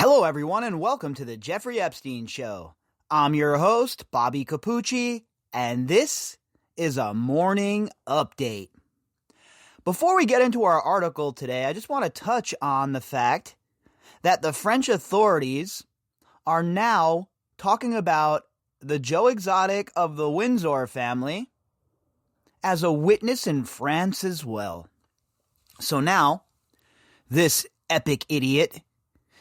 Hello, everyone, and welcome to the Jeffrey Epstein Show. I'm your host, Bobbycapucci, and this is a morning update. Before we get into our article today, I just want to touch on the fact that the French authorities are now talking about the Joe Exotic of the Windsor family as a witness in France as well. So now, this epic idiot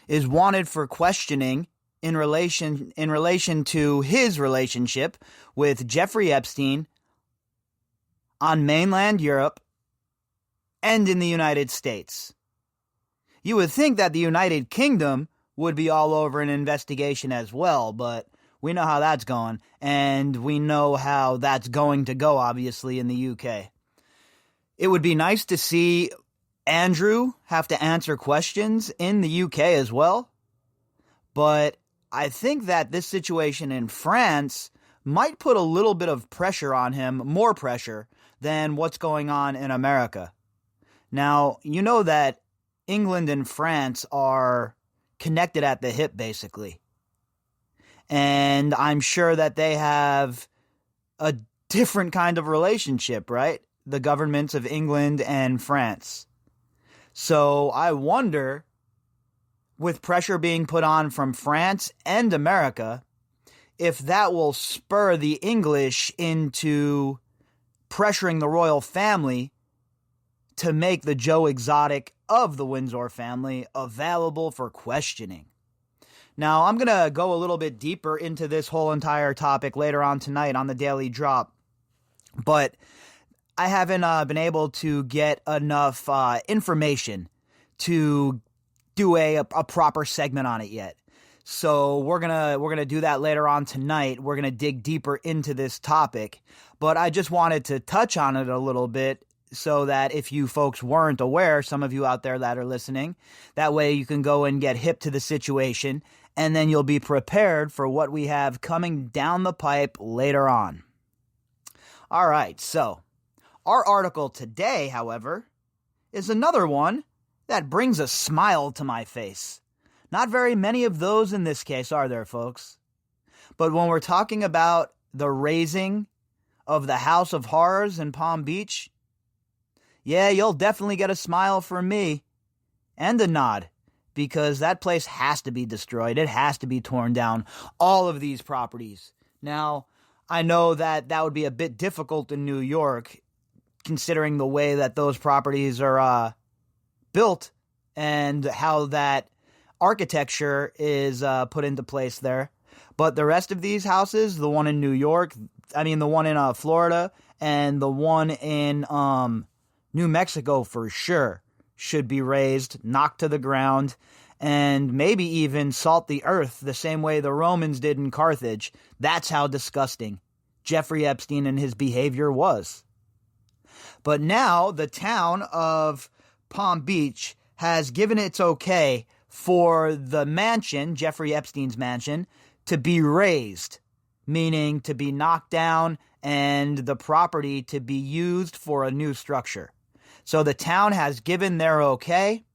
is wanted for questioning in relation to his relationship with Jeffrey Epstein on mainland Europe and in the United States. You would think that the United Kingdom would be all over an investigation as well, but we know how that's going, and we know how that's going to go, obviously, in the UK. It would be nice to see Andrew have to answer questions in the UK as well, but I think that this situation in France might put a little bit of pressure on him, more pressure than what's going on in America. Now, you know that England and France are connected at the hip, basically. And I'm sure that they have a different kind of relationship, right? The governments of England and France. So I wonder, with pressure being put on from France and America, if that will spur the English into pressuring the royal family to make the Joe Exotic of the Windsor family available for questioning. Now, I'm going to go a little bit deeper into this whole entire topic later on tonight on the Daily Drop, but I haven't been able to get enough information to do a proper segment on it yet. So we're gonna do that later on tonight. We're gonna dig deeper into this topic, but I just wanted to touch on it a little bit so that if you folks weren't aware, some of you out there that are listening, that way you can go and get hip to the situation, and then you'll be prepared for what we have coming down the pipe later on. All right, so our article today, however, is another one that brings a smile to my face. Not very many of those in this case, are there, folks? But when we're talking about the raising of the House of Horrors in Palm Beach, yeah, you'll definitely get a smile from me and a nod, because that place has to be destroyed. It has to be torn down. All of these properties. Now, I know that would be a bit difficult in New York, considering the way that those properties are built and how that architecture is put into place there. But the rest of these houses, the one in New York, the one in Florida, and the one in New Mexico for sure, should be razed, knocked to the ground, and maybe even salt the earth the same way the Romans did in Carthage. That's how disgusting Jeffrey Epstein and his behavior was. But now the town of Palm Beach has given its okay for the mansion, Jeffrey Epstein's mansion, to be razed, meaning to be knocked down and the property to be used for a new structure. So the town has given their okay,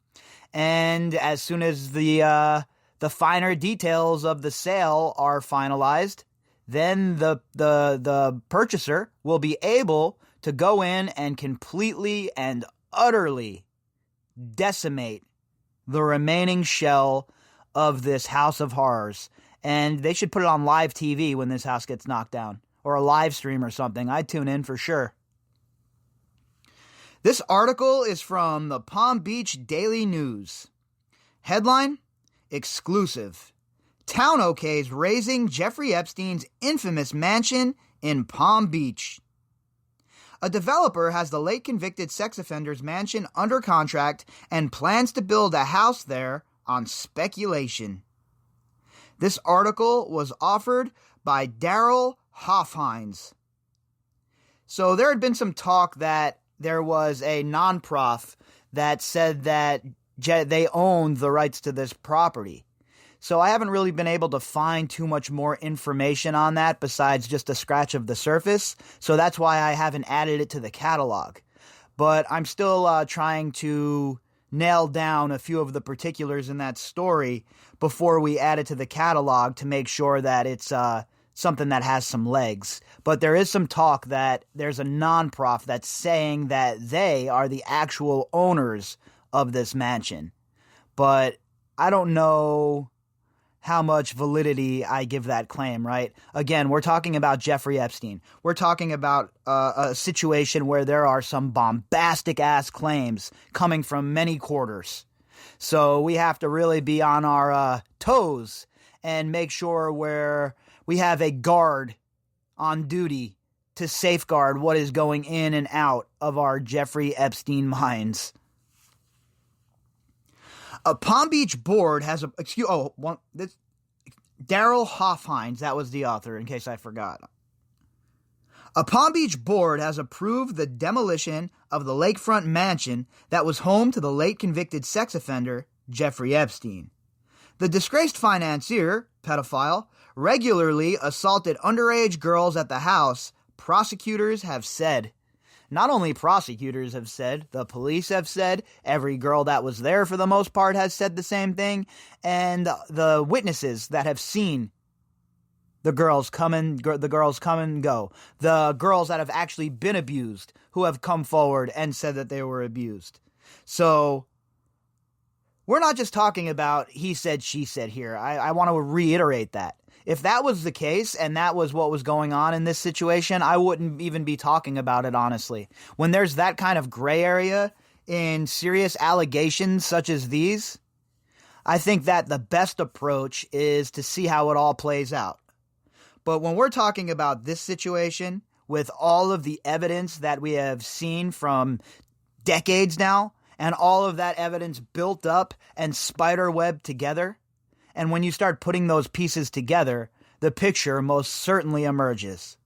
and as soon as the finer details of the sale are finalized, then the purchaser will be able to go in and completely and utterly decimate the remaining shell of this House of Horrors. And they should put it on live TV when this house gets knocked down, or a live stream or something. I'd tune in for sure. This article is from the Palm Beach Daily News. Headline: Exclusive. Town okays raising Jeffrey Epstein's infamous mansion in Palm Beach. A developer has the late convicted sex offender's mansion under contract and plans to build a house there on speculation. This article was offered by Daryl Hoffhines. So there had been some talk that there was a non-prof that said that they owned the rights to this property. So I haven't really been able to find too much more information on that besides just a scratch of the surface. So that's why I haven't added it to the catalog. But I'm still trying to nail down a few of the particulars in that story before we add it to the catalog to make sure that it's something that has some legs. But there is some talk that there's a non-prof that's saying that they are the actual owners of this mansion. But I don't know how much validity I give that claim, right? Again, we're talking about Jeffrey Epstein. We're talking about a situation where there are some bombastic-ass claims coming from many quarters. So we have to really be on our toes and make sure we have a guard on duty to safeguard what is going in and out of our Jeffrey Epstein minds. A Palm Beach board has Daryl Hoffhines, that was the author, in case I forgot. A Palm Beach board has approved the demolition of the lakefront mansion that was home to the late convicted sex offender, Jeffrey Epstein. The disgraced financier, pedophile, regularly assaulted underage girls at the house, prosecutors have said. Not only prosecutors have said, the police have said, every girl that was there for the most part has said the same thing, and the witnesses that have seen the girls come and go, the girls that have actually been abused, who have come forward and said that they were abused. So we're not just talking about he said, she said here. I want to reiterate that. If that was the case and that was what was going on in this situation, I wouldn't even be talking about it, honestly. When there's that kind of gray area in serious allegations such as these, I think that the best approach is to see how it all plays out. But when we're talking about this situation, with all of the evidence that we have seen from decades now, and all of that evidence built up and spiderwebbed together, and when you start putting those pieces together, the picture most certainly emerges.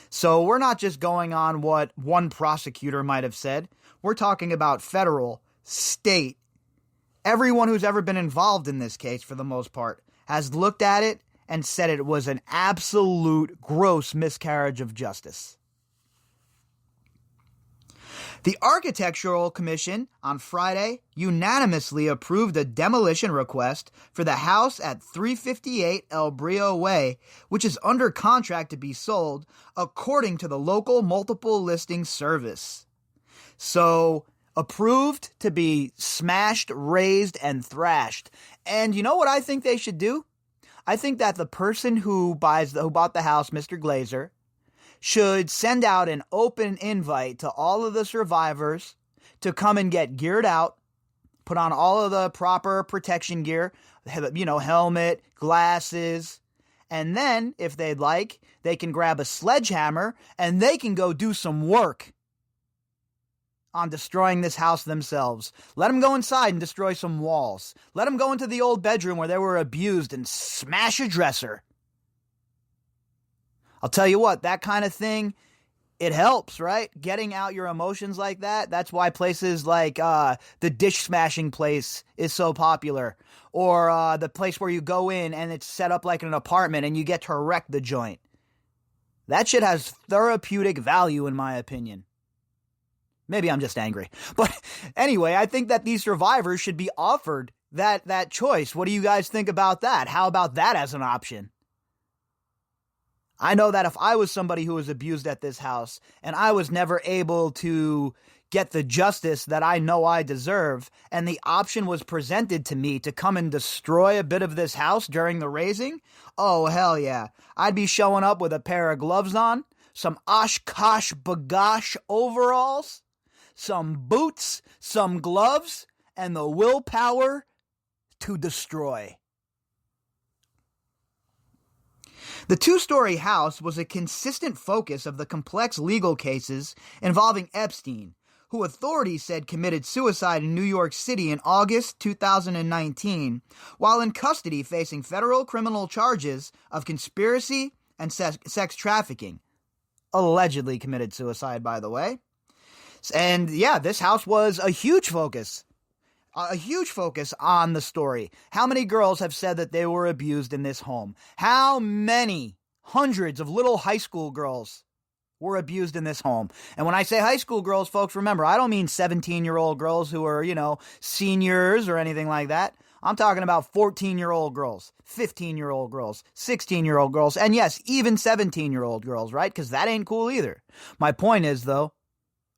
So we're not just going on what one prosecutor might have said. We're talking about federal, state. Everyone who's ever been involved in this case, for the most part, has looked at it and said it was an absolute gross miscarriage of justice. The Architectural Commission on Friday unanimously approved a demolition request for the house at 358 El Brio Way, which is under contract to be sold, according to the local multiple listing service. So, approved to be smashed, razed, and thrashed. And you know what I think they should do? I think that the person who bought the house, Mr. Glaser, should send out an open invite to all of the survivors to come and get geared out, put on all of the proper protection gear, helmet, glasses, and then, if they'd like, they can grab a sledgehammer and they can go do some work on destroying this house themselves. Let them go inside and destroy some walls. Let them go into the old bedroom where they were abused and smash a dresser. I'll tell you what, that kind of thing, it helps, right? Getting out your emotions like that. That's why places like the dish smashing place is so popular. Or the place where you go in and it's set up like an apartment and you get to wreck the joint. That shit has therapeutic value, in my opinion. Maybe I'm just angry. But anyway, I think that these survivors should be offered that choice. What do you guys think about that? How about that as an option? I know that if I was somebody who was abused at this house and I was never able to get the justice that I know I deserve, and the option was presented to me to come and destroy a bit of this house during the raising, oh hell yeah. I'd be showing up with a pair of gloves on, some Oshkosh Bagosh overalls, some boots, some gloves, and the willpower to destroy. The two-story house was a consistent focus of the complex legal cases involving Epstein, who authorities said committed suicide in New York City in August 2019, while in custody facing federal criminal charges of conspiracy and sex trafficking. Allegedly committed suicide, by the way. And yeah, this house was a huge focus on the story. How many girls have said that they were abused in this home? How many hundreds of little high school girls were abused in this home. And when I say high school girls, folks, remember, I don't mean 17-year-old girls who are, seniors or anything like that. I'm talking about 14-year-old girls, 15-year-old girls, 16-year-old girls, and yes, even 17-year-old girls, right? Because that ain't cool either. My point is, though,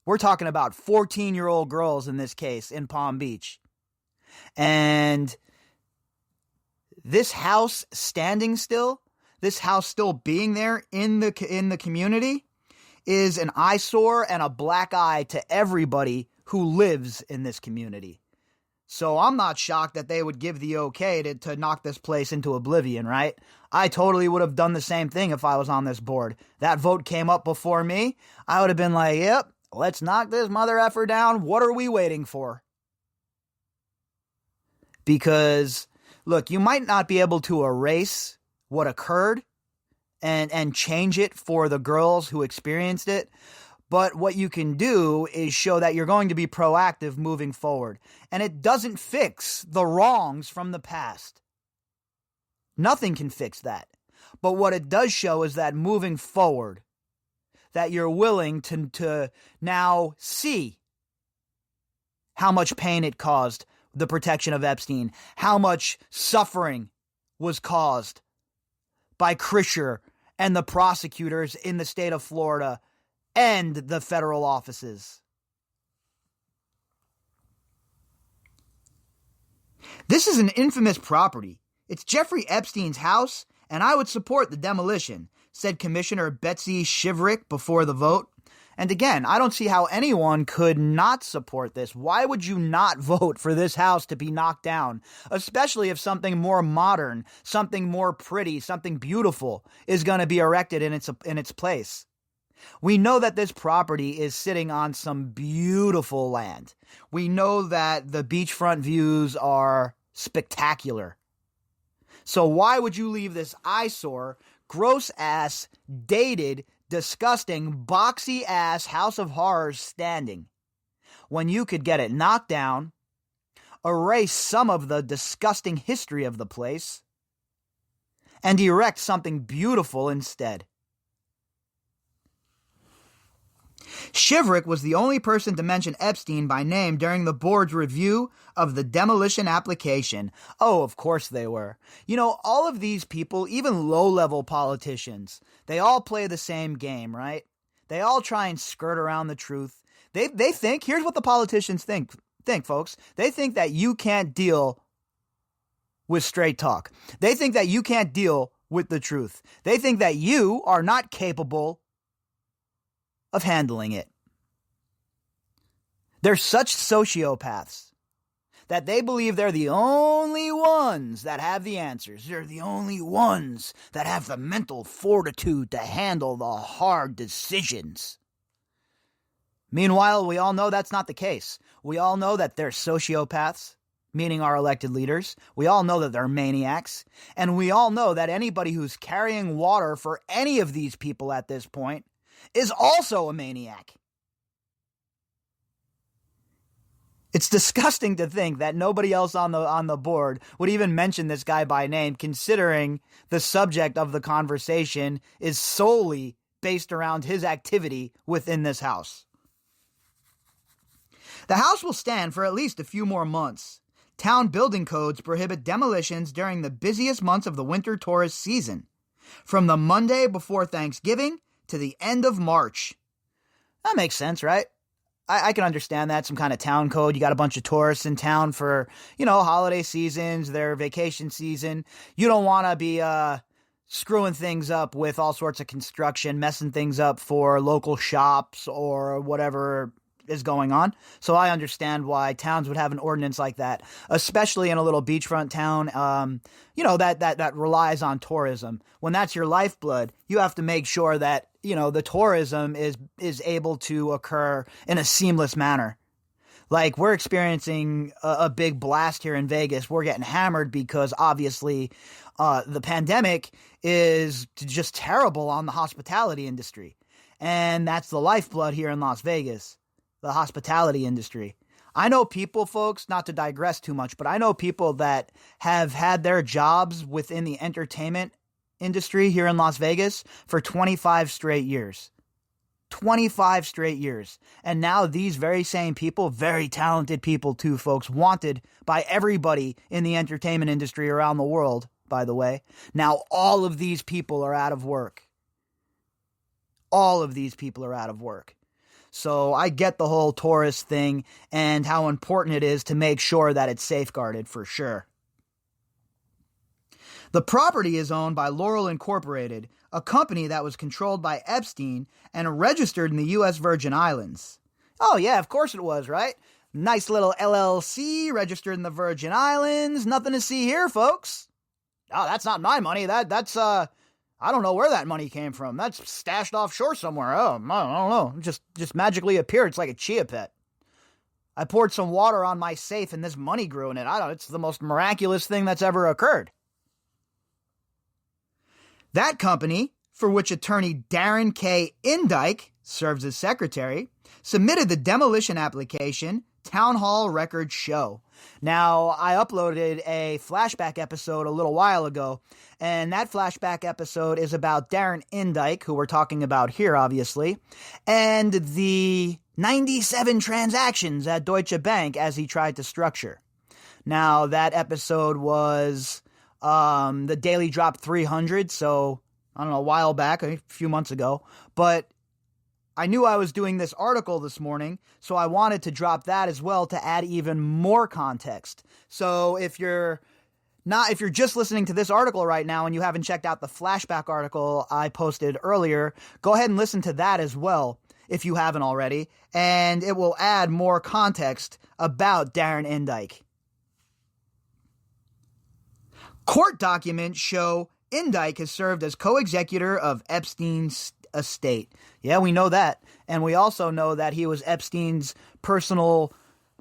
we're talking about 14-year-old girls in this case in Palm Beach. And this house standing still, this house still being there in the community is an eyesore and a black eye to everybody who lives in this community. So I'm not shocked that they would give the okay to knock this place into oblivion, right? I totally would have done the same thing if I was on this board. That vote came up before me. I would have been like, yep, let's knock this mother effer down. What are we waiting for? Because, look, you might not be able to erase what occurred and change it for the girls who experienced it. But what you can do is show that you're going to be proactive moving forward. And it doesn't fix the wrongs from the past. Nothing can fix that. But what it does show is that moving forward, that you're willing to now see how much pain it caused, the protection of Epstein, how much suffering was caused by Krischer and the prosecutors in the state of Florida and the federal offices. This is an infamous property. It's Jeffrey Epstein's house, and I would support the demolition, said Commissioner Betsy Shiverick before the vote. And again, I don't see how anyone could not support this. Why would you not vote for this house to be knocked down? Especially if something more modern, something more pretty, something beautiful is going to be erected in its place. We know that this property is sitting on some beautiful land. We know that the beachfront views are spectacular. So why would you leave this eyesore, gross-ass, dated, disgusting, boxy-ass House of Horrors standing when you could get it knocked down, erase some of the disgusting history of the place, and erect something beautiful instead? Shiverick was the only person to mention Epstein by name during the board's review of the demolition application. Oh, of course they were. All of these people, even low-level politicians, they all play the same game, right? They all try and skirt around the truth. They think, here's what the politicians think, folks. They think that you can't deal with straight talk. They think that you can't deal with the truth. They think that you are not capable of handling it. They're such sociopaths that they believe they're the only ones that have the answers. They're the only ones that have the mental fortitude to handle the hard decisions. Meanwhile, we all know that's not the case. We all know that they're sociopaths, meaning our elected leaders. We all know that they're maniacs. And we all know that anybody who's carrying water for any of these people at this point is also a maniac. It's disgusting to think that nobody else on the board would even mention this guy by name, considering the subject of the conversation is solely based around his activity within this house. The house will stand for at least a few more months. Town building codes prohibit demolitions during the busiest months of the winter tourist season, from the Monday before Thanksgiving to the end of March. That makes sense, right? I can understand that. Some kind of town code. You got a bunch of tourists in town for, holiday seasons, their vacation season. You don't want to be screwing things up with all sorts of construction, messing things up for local shops or whatever is going on. So I understand why towns would have an ordinance like that, especially in a little beachfront town, that relies on tourism. When that's your lifeblood, you have to make sure that, the tourism is able to occur in a seamless manner. Like, we're experiencing a big blast here in Vegas. We're getting hammered because obviously the pandemic is just terrible on the hospitality industry. And that's the lifeblood here in Las Vegas. The hospitality industry. I know people, folks, not to digress too much, but I know people that have had their jobs within the entertainment industry here in Las Vegas for 25 straight years. 25 straight years. And now these very same people, very talented people too, folks, wanted by everybody in the entertainment industry around the world, by the way. Now all of these people are out of work. All of these people are out of work. So I get the whole tourist thing and how important it is to make sure that it's safeguarded for sure. The property is owned by Laurel Incorporated, a company that was controlled by Epstein and registered in the U.S. Virgin Islands. Oh yeah, of course it was, right? Nice little LLC registered in the Virgin Islands. Nothing to see here, folks. Oh, that's not my money. That's I don't know where that money came from. That's stashed offshore somewhere. Oh, I don't know. Just magically appeared. It's like a chia pet. I poured some water on my safe and this money grew in it. It's the most miraculous thing that's ever occurred. That company, for which attorney Darren K. Indyke serves as secretary, submitted the demolition application Town Hall Records show. Now, I uploaded a flashback episode a little while ago, and that flashback episode is about Darren Indyke, who we're talking about here, obviously, and the 97 transactions at Deutsche Bank as he tried to structure. Now, that episode was the Daily Drop 300, so I don't know, a while back, a few months ago, but I knew I was doing this article this morning, so I wanted to drop that as well to add even more context. So if you're just listening to this article right now and you haven't checked out the flashback article I posted earlier, go ahead and listen to that as well if you haven't already, and it will add more context about Darren Indyke. Court documents show Indyke has served as co-executor of Epstein's estate. Yeah, we know that. And we also know that he was Epstein's personal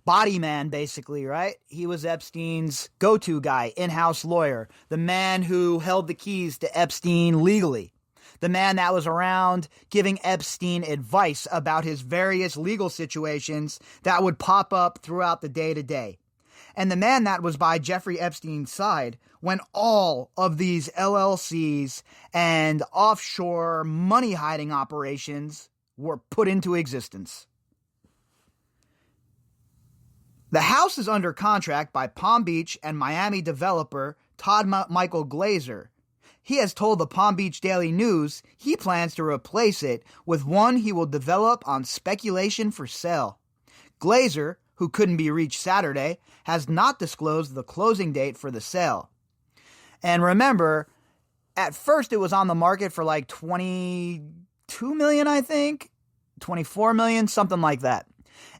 body man, basically, right? He was Epstein's go-to guy, in-house lawyer, the man who held the keys to Epstein legally, the man that was around giving Epstein advice about his various legal situations that would pop up throughout the day-to-day. And the man that was by Jeffrey Epstein's side when all of these LLCs and offshore money hiding operations were put into existence. The house is under contract by Palm Beach and Miami developer Todd Michael Glaser. He has told the Palm Beach Daily News he plans to replace it with one he will develop on speculation for sale. Glaser, who couldn't be reached Saturday, has not disclosed the closing date for the sale. And remember, at first it was on the market for like $22 million, I think, $24 million, something like that.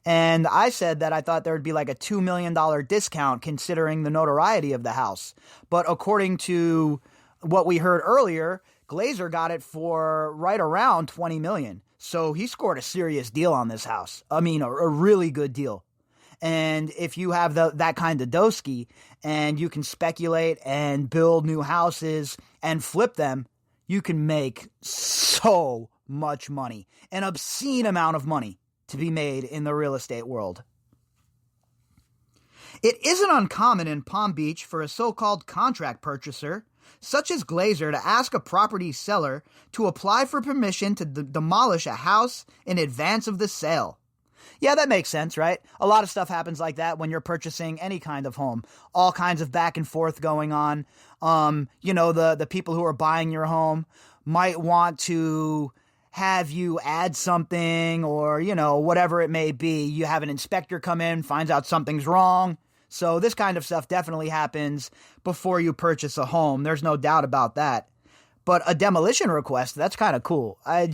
And I said that I thought there would be like a $2 million discount considering the notoriety of the house. But according to what we heard earlier, Glaser got it for right around $20 million. So he scored a serious deal on this house. I mean, a really good deal. And if you have that kind of doski and you can speculate and build new houses and flip them, you can make so much money, an obscene amount of money to be made in the real estate world. It isn't uncommon in Palm Beach for a so-called contract purchaser, such as Glaser, to ask a property seller to apply for permission to demolish a house in advance of the sale. Yeah, that makes sense, right? A lot of stuff happens like that when you're purchasing any kind of home. All kinds of back and forth going on. The people who are buying your home might want to have you add something or, whatever it may be. You have an inspector come in, finds out something's wrong. So this kind of stuff definitely happens before you purchase a home. There's no doubt about that. But a demolition request, that's kind of cool. I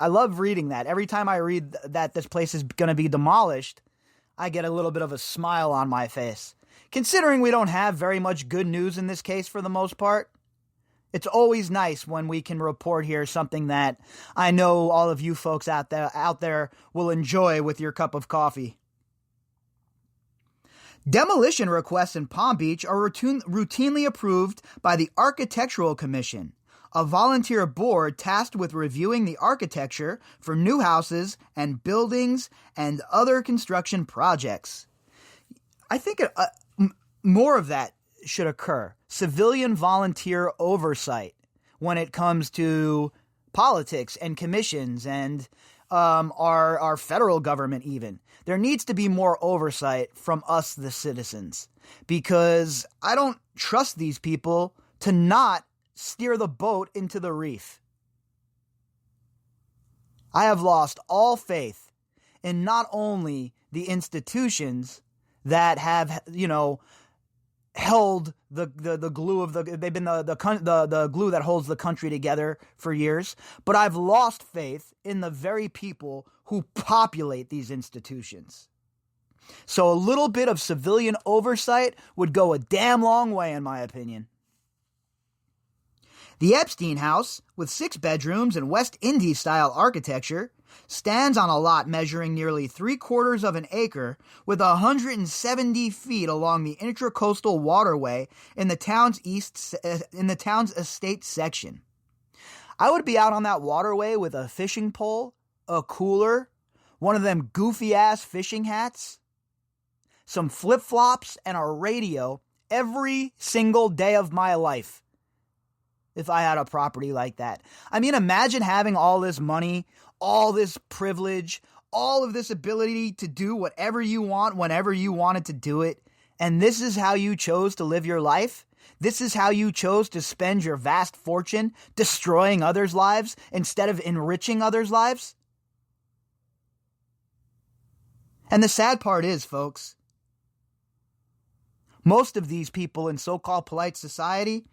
love reading that. Every time I read that this place is going to be demolished, I get a little bit of a smile on my face. Considering we don't have very much good news in this case for the most part, it's always nice when we can report here something that I know all of you folks out there will enjoy with your cup of coffee. Demolition requests in Palm Beach are routinely approved by the Architectural Commission, a volunteer board tasked with reviewing the architecture for new houses and buildings and other construction projects. I think more of that should occur. Civilian volunteer oversight when it comes to politics and commissions and our federal government even. There needs to be more oversight from us, the citizens, because I don't trust these people to not steer the boat into the reef. I have lost all faith in not only the institutions that have, held the glue of they've been the glue that holds the country together for years, but I've lost faith in the very people who populate these institutions. So a little bit of civilian oversight would go a damn long way, in my opinion. The Epstein house, with 6 bedrooms and West Indies-style architecture, stands on a lot measuring nearly 3/4 of an acre with 170 feet along the Intracoastal Waterway in the town's estate section. I would be out on that waterway with a fishing pole, a cooler, one of them goofy-ass fishing hats, some flip-flops, and a radio every single day of my life. If I had a property like that. I mean, imagine having all this money, all this privilege, all of this ability to do whatever you want whenever you wanted to do it. And this is how you chose to live your life? This is how you chose to spend your vast fortune destroying others' lives instead of enriching others' lives? And the sad part is, folks, most of these people in so-called polite society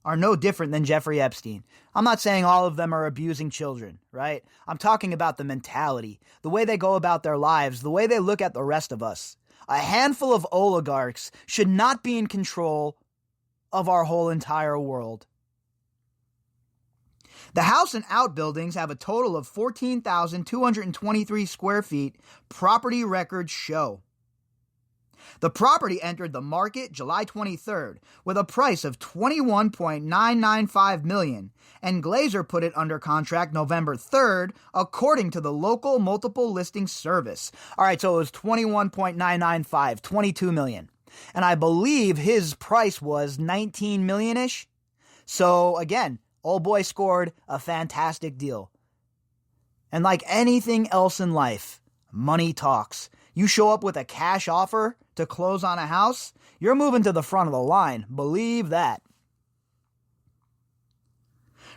are no different than Jeffrey Epstein. I'm not saying all of them are abusing children, right? I'm talking about the mentality, the way they go about their lives, the way they look at the rest of us. A handful of oligarchs should not be in control of our whole entire world. The house and outbuildings have a total of 14,223 square feet, property records show. The property entered the market July 23rd with a price of $21.995 million, and Glaser put it under contract November 3rd, according to the local multiple listing service. All right, so it was $21.995, $22 million. And I believe his price was $19 million-ish. So again, old boy scored a fantastic deal. And like anything else in life, money talks. You show up with a cash offer to close on a house, you're moving to the front of the line. Believe that.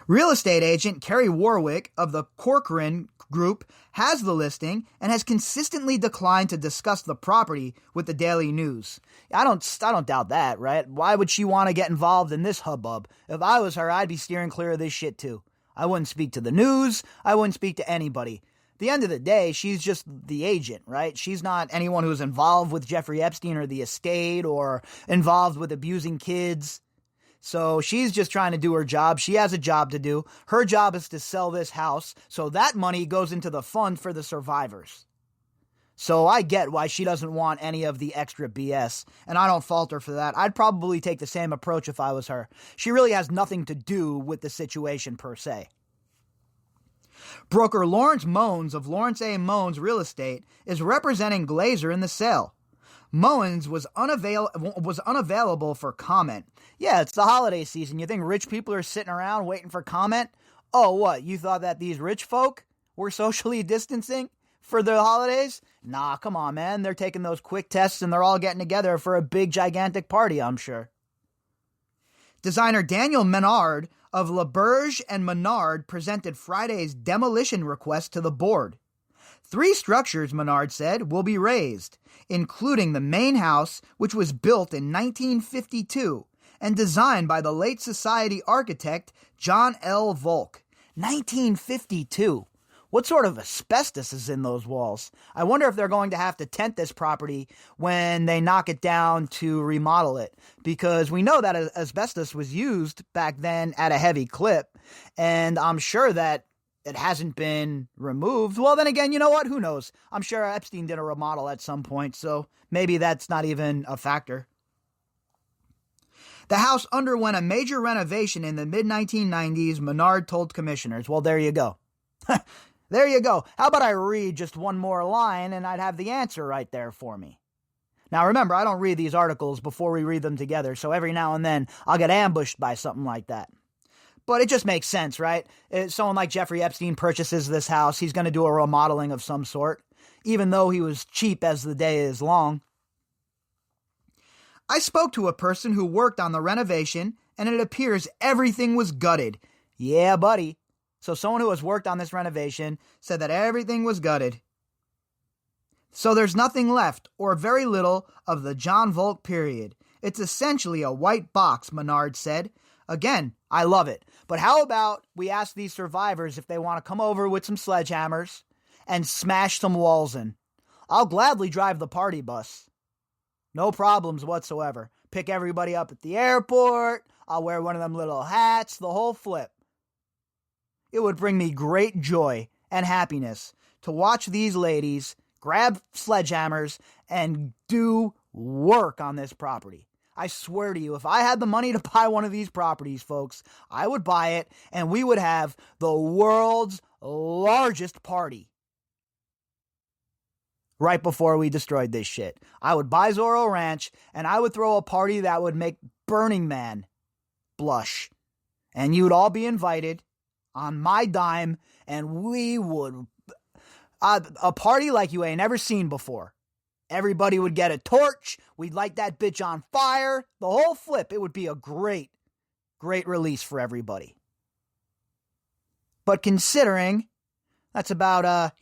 Real estate agent Kerry Warwick of the Corcoran Group has the listing and has consistently declined to discuss the property with the Daily News. I don't doubt that, right? Why would she want to get involved in this hubbub? If I was her, I'd be steering clear of this shit too. I wouldn't speak to the news. I wouldn't speak to anybody. At the end of the day, she's just the agent, right? She's not anyone who's involved with Jeffrey Epstein or the estate or involved with abusing kids. So she's just trying to do her job. She has a job to do. Her job is to sell this house, so that money goes into the fund for the survivors. So I get why she doesn't want any of the extra BS, and I don't fault her for that. I'd probably take the same approach if I was her. She really has nothing to do with the situation per se. Broker Lawrence Moens of Lawrence A. Moens Real Estate is representing Glaser in the sale. Moens was unavailable for comment. Yeah, it's the holiday season. You think rich people are sitting around waiting for comment? Oh, what? You thought that these rich folk were socially distancing for the holidays? Nah, come on, man. They're taking those quick tests and they're all getting together for a big, gigantic party, I'm sure. Designer Daniel Menard of LaBerge and Menard presented Friday's demolition request to the board. 3 structures, Menard said, will be razed, including the main house, which was built in 1952 and designed by the late society architect John L. Volk. 1952. What sort of asbestos is in those walls? I wonder if they're going to have to tent this property when they knock it down to remodel it, because we know that asbestos was used back then at a heavy clip, and I'm sure that it hasn't been removed. Well, then again, you know what? Who knows? I'm sure Epstein did a remodel at some point, so maybe that's not even a factor. The house underwent a major renovation in the mid-1990s, Menard told commissioners. Well, there you go. There you go. How about I read just one more line and I'd have the answer right there for me. Now remember, I don't read these articles before we read them together, so every now and then I'll get ambushed by something like that. But it just makes sense, right? Someone like Jeffrey Epstein purchases this house. He's going to do a remodeling of some sort, even though he was cheap as the day is long. I spoke to a person who worked on the renovation, and it appears everything was gutted. Yeah, buddy. So someone who has worked on this renovation said that everything was gutted. So there's nothing left, or very little, of the John Volk period. It's essentially a white box, Menard said. Again, I love it. But how about we ask these survivors if they want to come over with some sledgehammers and smash some walls in? I'll gladly drive the party bus. No problems whatsoever. Pick everybody up at the airport. I'll wear one of them little hats, the whole flip. It would bring me great joy and happiness to watch these ladies grab sledgehammers and do work on this property. I swear to you, if I had the money to buy one of these properties, folks, I would buy it and we would have the world's largest party right before we destroyed this shit. I would buy Zorro Ranch and I would throw a party that would make Burning Man blush. And you would all be invited on my dime and we would... a party like you ain't never seen before. Everybody would get a torch. We'd light that bitch on fire. The whole flip. It would be a great, great release for everybody. But considering that's about,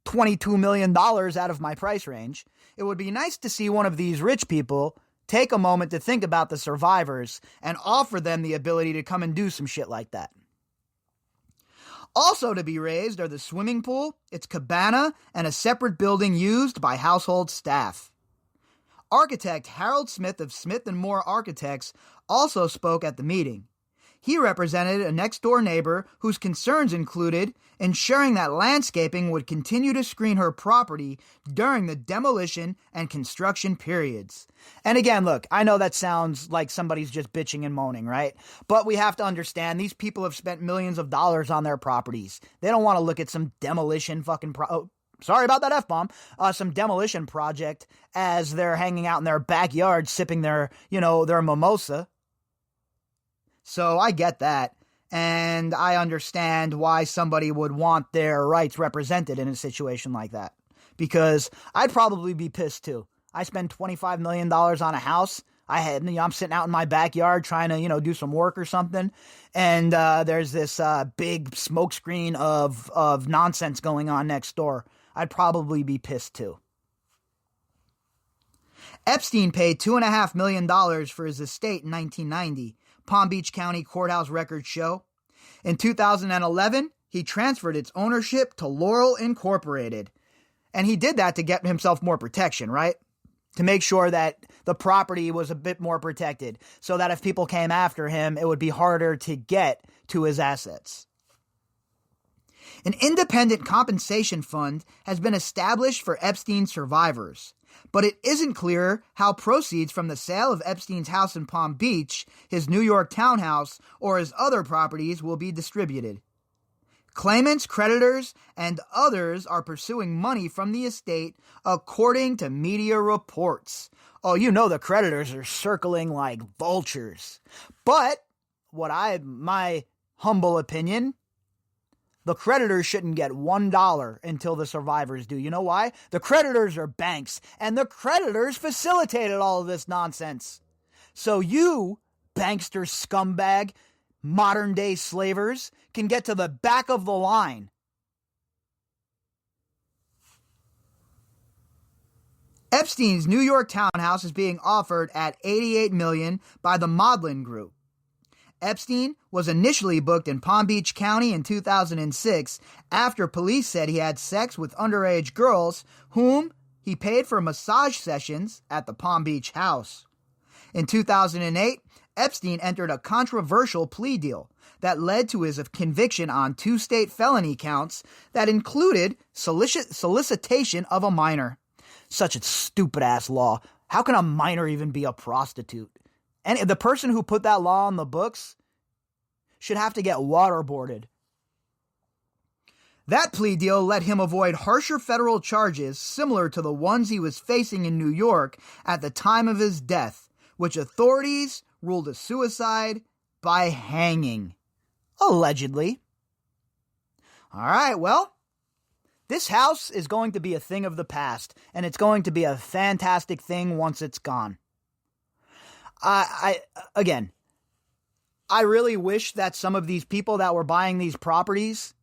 $22 million out of my price range, it would be nice to see one of these rich people take a moment to think about the survivors and offer them the ability to come and do some shit like that. Also to be raised are the swimming pool, its cabana, and a separate building used by household staff. Architect Harold Smith of Smith & Moore Architects also spoke at the meeting. He represented a next-door neighbor whose concerns included ensuring that landscaping would continue to screen her property during the demolition and construction periods. And again, look, I know that sounds like somebody's just bitching and moaning, right? But we have to understand these people have spent millions of dollars on their properties. They don't want to look at some demolition sorry about that F-bomb, some demolition project as they're hanging out in their backyard sipping their mimosa. So I get that, and I understand why somebody would want their rights represented in a situation like that, because I'd probably be pissed too. I spend $25 million on a house. I'm sitting out in my backyard trying to, do some work or something, and there's this big smoke screen of nonsense going on next door. I'd probably be pissed too. Epstein paid $2.5 million for his estate in 1990. Palm Beach County Courthouse records show. In 2011, he transferred its ownership to Laurel Incorporated. And he did that to get himself more protection, right? To make sure that the property was a bit more protected, so that if people came after him, it would be harder to get to his assets. An independent compensation fund has been established for Epstein survivors, but it isn't clear how proceeds from the sale of Epstein's house in Palm Beach, his New York townhouse, or his other properties will be distributed. Claimants, creditors, and others are pursuing money from the estate, according to media reports. Oh, the creditors are circling like vultures. But, my humble opinion, the creditors shouldn't get $1 until the survivors do. You know why? The creditors are banks, and the creditors facilitated all of this nonsense. So you, bankster scumbag, modern-day slavers, can get to the back of the line. Epstein's New York townhouse is being offered at $88 million by the Maudlin Group. Epstein was initially booked in Palm Beach County in 2006 after police said he had sex with underage girls whom he paid for massage sessions at the Palm Beach house. In 2008, Epstein entered a controversial plea deal that led to his conviction on 2 state felony counts that included solicitation of a minor. Such a stupid-ass law. How can a minor even be a prostitute? And the person who put that law on the books should have to get waterboarded. That plea deal let him avoid harsher federal charges similar to the ones he was facing in New York at the time of his death, which authorities ruled a suicide by hanging. Allegedly. All right, well, this house is going to be a thing of the past, and it's going to be a fantastic thing once it's gone. Again, I really wish that some of these people that were buying these properties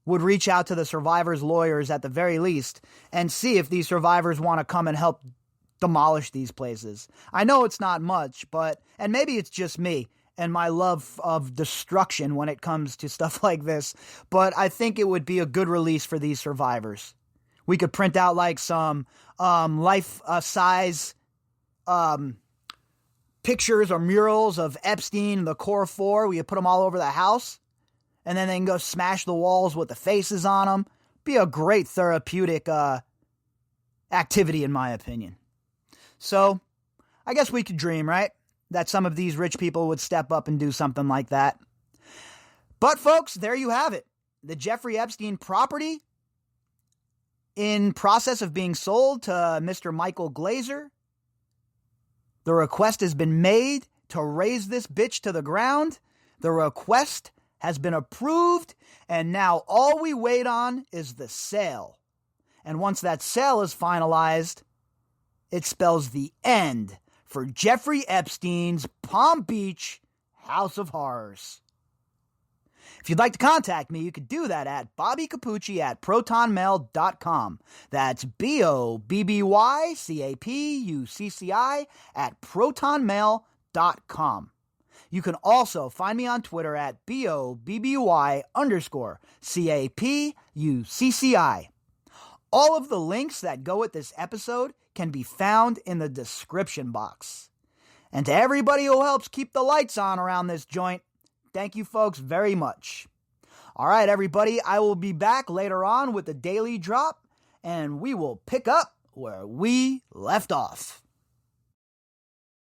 would reach out to the survivors' lawyers at the very least and see if these survivors want to come and help demolish these places. I know it's not much, and maybe it's just me and my love of destruction when it comes to stuff like this, but I think it would be a good release for these survivors. We could print out like some life-size pictures or murals of Epstein and the Core Four. We could put them all over the house, and then they can go smash the walls with the faces on them. Be a great therapeutic activity, in my opinion. So, I guess we could dream, right? That some of these rich people would step up and do something like that. But, folks, there you have it. The Jeffrey Epstein property in process of being sold to Mr. Michael Glaser. The request has been made to raise this bitch to the ground. The request has been approved, and now all we wait on is the sale. And once that sale is finalized, it spells the end for Jeffrey Epstein's Palm Beach House of Horrors. If you'd like to contact me, you could do that at bobbycapucci@protonmail.com. That's BOBBYCAPUCCI@protonmail.com. You can also find me on Twitter at BOBBY_CAPUCCI. All of the links that go with this episode can be found in the description box. And to everybody who helps keep the lights on around this joint, thank you folks very much. All right, everybody, I will be back later on with the daily drop, and we will pick up where we left off.